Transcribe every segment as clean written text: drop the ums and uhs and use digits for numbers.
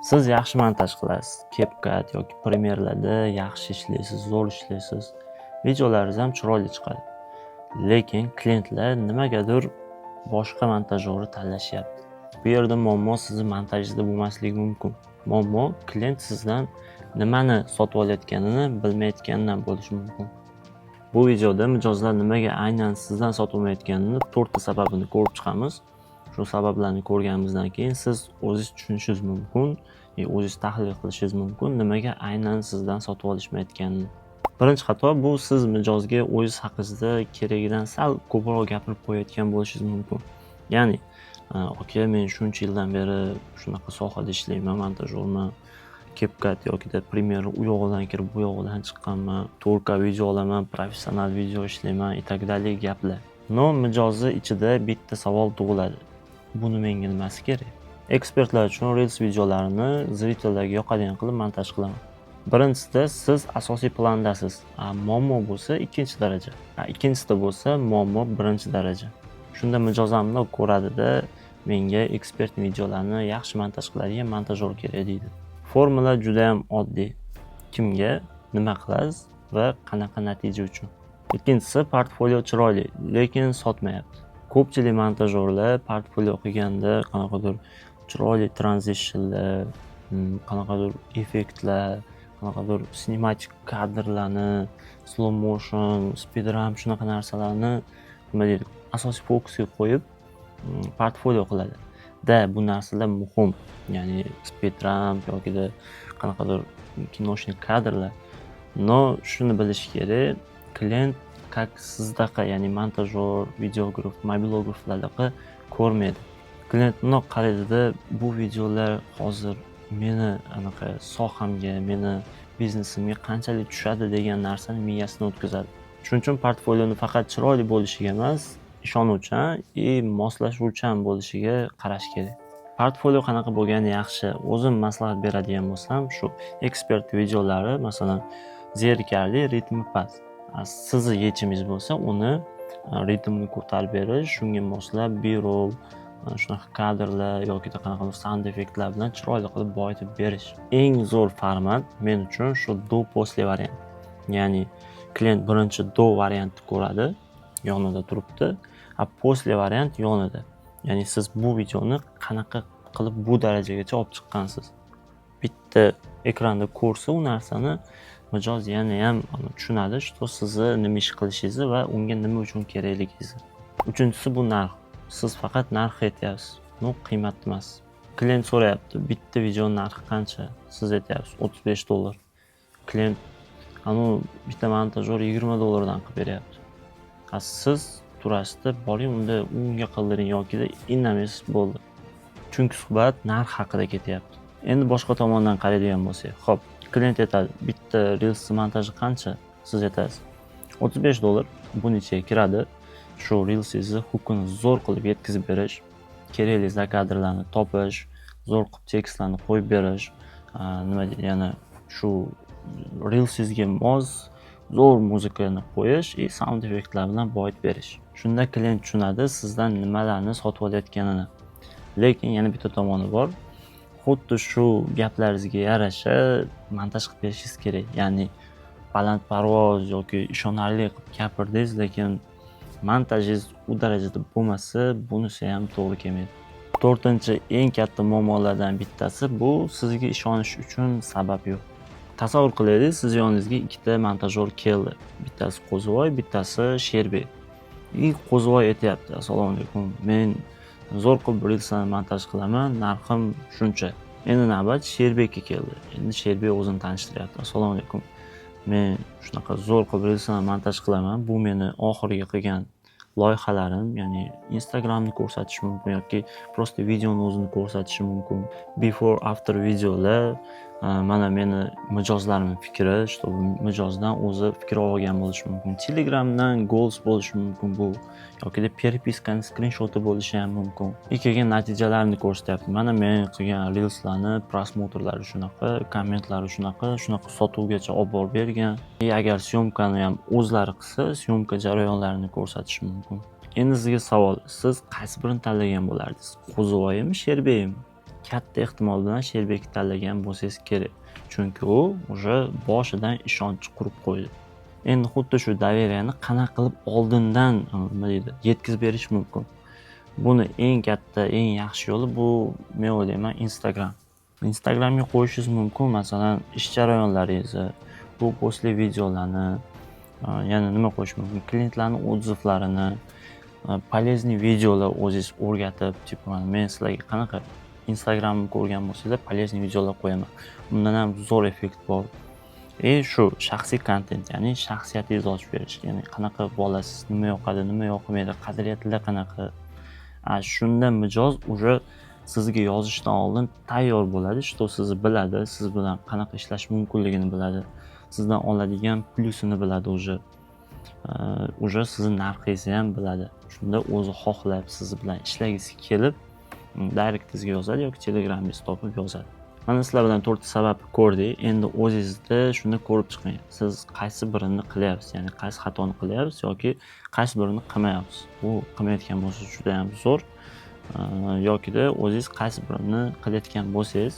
Siz yaxshi montaj qilasiz. CapCut yoki Premiere'larda yaxshi ishlaysiz, zo'r ishlaysiz. Videolaringiz ham chiroyli chiqadi. Lekin klientlar nimagadir boshqa montajyorni tanlashyapti. Bu yerda muammo sizning montajingizda bo'lmasligi mumkin. Muammo klient sizdan nimani sotib olayotganini bilmayotganidan bo'lishi mumkin. Bu videoda mijozlar nimaga aynan sizdan sotib olmayotganini 4 ta sababini ko'rib chiqamiz. Shu sabablarni ko'rganimizdan keyin siz o'zingiz tushunishingiz mumkin, o'zingiz tahlil qilishingiz mumkin nimaga aynan sizdan sotib olishmayotganini. Birinchi xato bu siz mijozga o'zingiz haqingizda keragidan sal ko'proq gapirib qo'yayotgan bo'lishingiz mumkin. Ya'ni, "Aka, men shuncha yildan beri shunaqa sohada ishlayman, montajyorman. CapCut yokida Premiere u yog'idan kirib bu yog'idan chiqqanman, 4K video olaman, professional video ishlayman" itagdalik gaplar. No, mijozni ichida bitta savol tug'iladi. Buni menga nimasi kerak? Ekspertlar uchun Reels videolarini zritellarga yoqadigan qilib montaj qilaman. Birinchisida siz asosiy plandasiz. Muammo bo'lsa ikkinchi daraja. Ikkinchisida bo'lsa muammo birinchi daraja. Shunda mijoz ham ko'radida, menga ekspert videolarni yaxshi montaj qiladigan montajyor kerak deydi. Formula juda ham oddiy. Kimga, nima qilasiz va qanaqa natija uchun. Ikkinchisi, portfolio chiroyli, lekin sotmayapti. Ko'pchilik montajyorlar portfolio qilganda qanaqadir chiroyli transitionlar, qanaqadir effektlar, qanaqadir sinematik kadrlarni, slow motion, speed ramp shunaqa narsalarni nima deydi, asosiy fokusga qo'yib portfolio qiladi. Bu narsalar muhim. Ya'ni speed ramp yokida qanaqadir kinoshniy kadrlar. No, shuni bilish kerak. Klient как sizdaqa, ya'ni montajyor, videograf, mobilograflardaqa ko'rmaydi. Klient bundoq qaraydida, bu videolar hozir meni anaqa sohamga, meni biznesimga qanchalik tushadi degan narsani miyasidan o'tkazadi. Shuning uchun portfolioni faqat chiroyli bo'lishiga emas, ishonuvchan, moslashuvchan bo'lishiga qarash kerak. Portfolio qanaqa bo'lgani yaxshi? O'zim maslahat beradigan bo'lsam, shu ekspert videolari, masalan, zerikarli, ritmi past. Sizni yechimingiz bo'lsa, uni ritmni ko'tarib berish, shunga moslab B-roll, shunaqa kadrlar yoki qanaqadir sound effektlar bilan chiroyli qilib boyitib berish. Eng zo'r format men uchun shu do-posle variant. Ya'ni klient birinchi do variantni ko'radi, yonida turibdi, posle variant yonida. Ya'ni siz bu videoni qanaqa qilib bu darajagacha olib chiqqansiz. Bitta ekranda ko'rsa u narsani mijoz yana ham tushunadi, что sizni nima ish qilishingizni va unga nima uchun kerakligingizni. Uchinchisi bu narx. Siz faqat narx aytyapsiz, qiymat emas. Klient so'rayapti, bitta video narxi qancha? Siz aytyapsiz $35. Klient bitta montajyor $20 qilib beryapti. Siz turasizda, boring unda unga qildiring yokida indamaysiz bo'ldi. Chunki suhbat narx haqida ketyapti. Endi boshqa tomondan qaraydigan bo'lsak, xo'p, klient aytadi, bitta Reels montaji qancha? Siz aytasiz $35. Buning ichiga kiradi. Shu Reelsingizni hookini zo'r qilib yetkazib berish, kerakli zakadrlarni topish, zo'r qilib tekstlarni qo'yib berish, nima deydi, yana shu Reelsingizga mos zo'r muzikani qo'yish va sound effektlar bilan boyitib berish. Shunda klient tushunadi sizdan nimalarni sotib olayotganini. Lekin yana bitta tomoni bor. Xuddi shu gaplaringizga yarasha montaj qilib berishingiz kerak. Ya'ni balandparvoz yoki ishonarli qilib gapirdingiz, lekin montajingiz u darajada bo'lmasa, bunisi ham to'g'ri kelmaydi. To'rtinchi eng katta muammolardan bittasi bu sizga ishonish uchun sabab yo'q. Tasavvur qilaylik, siz yoningizga ikkita montajyor keldi. Bittasi Qo'zivoy, bittasi Sherbek. Qo'zivoy aytayapti, assalomu alaykum, men zo'r qilib Reels'ni montaj qilaman, narxim shuncha. Endi navbat Sherbekka keldi. Endi Sherbek o'zini tanishtiryapti. Assalomu alaykum, men shunaqa zo'r qilib Reels'ni montaj qilaman. Bu meni oxirgi qilgan loyihalarim, ya'ni Instagramni ko'rsatish mumkin yoki prosta videoni o'zini ko'rsatish mumkin. Before after videolar, mana meni mijozlarimning fikri, что mijozdan o'zi fikr olgan bo'lishi mumkin. Telegramdan goals bo'lishi mumkin bu, yoki perpiskaning skrinshoti bo'lishi ham mumkin. Kelgan natijalarni ko'rsatyapti. Mana men qilgan Reelslarni prosmotrlari shunaqa, kommentlari shunaqa sotuvgacha olib borib bergan. Agar syomkani ham o'zlari qilsa, syomka jarayonlarini ko'rsatish mumkin. Endi sizga savol, siz qaysi birini tanlagan bo'lardingiz? Qo'zivoymi, Sherbekmi? katta ehtimol bilan Sherbekni tanlagan bo'lsangiz kerak. Chunki u уже boshidan ishonch qurib qo'ydi. Endi xuddi shu doveriyani qanaqa qilib oldindan nima deydi, yetkazib berish mumkin. Buni eng katta, eng yaxshi yo'li bu men o'ylayman Instagram. Instagramga qo'yishingiz mumkin, masalan, ish jarayonlaringizni, bu postli videolarni, yana nima qo'yish mumkin? Klientlarning odzivlarini, полезный videolar o'zingiz o'rgatib, men sizlarga qanaqa Instagramni ko'rgan bo'lsanglar, полезный videolar qo'yaman. Bundan ham zo'r effekt bor. Shu shaxsiy kontent, ya'ni shaxsiyatingizni ochib berish, ya'ni qanaqa bo'lasiz, nima yoqadi, nima yoqmaydi, qadriyatlar qanaqa. Shunda mijoz уже sizga yozishdan oldin tayyor bo'ladi, что sizni biladi, siz bilan qanaqa ishlash mumkinligini biladi, sizdan oladigan plyusini biladi уже sizni narxingizni ham biladi. Shunda o'zi xohlab siz bilan ishlagisi kelib, direktingizga yozadi yoki Telegramingizda topib yozadi. Mana sizlar bilan 4 sababni ko'rdik. Endi o'zingizda shuni ko'rib chiqing. Siz qaysi birini qilyapsiz, ya'ni qaysi xatoni qilyapsiz yoki qaysi birini qilmayapsiz. Bu qilmayotgan bo'lsangiz juda ham zo'r. Yokida o'zingiz qaysi birini qilayotgan bo'lsangiz,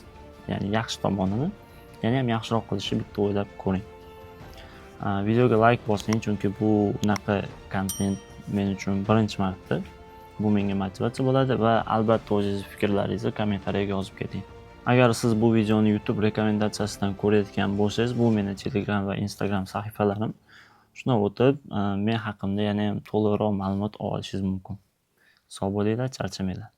ya'ni yaxshi tomonini, yana ham yaxshiroq qilishni bitta o'ylab ko'ring. Videoga like bosing, chunki bu unaqa kontent men uchun birinchi marta. Bu menga motivatsiya bo'ladi va albatta o'zingiz fikrlaringizni kommentariyaga yozib keting. Agar siz bu videoni YouTube rekomendatsiyasidan ko'rayotgan bo'lsangiz, bu meni Telegram va Instagram sahifalarim. Shuna o'tib, men haqimda yana ham to'liqroq ma'lumot olishingiz mumkin. Sog' bo'linglar, charchamanglar.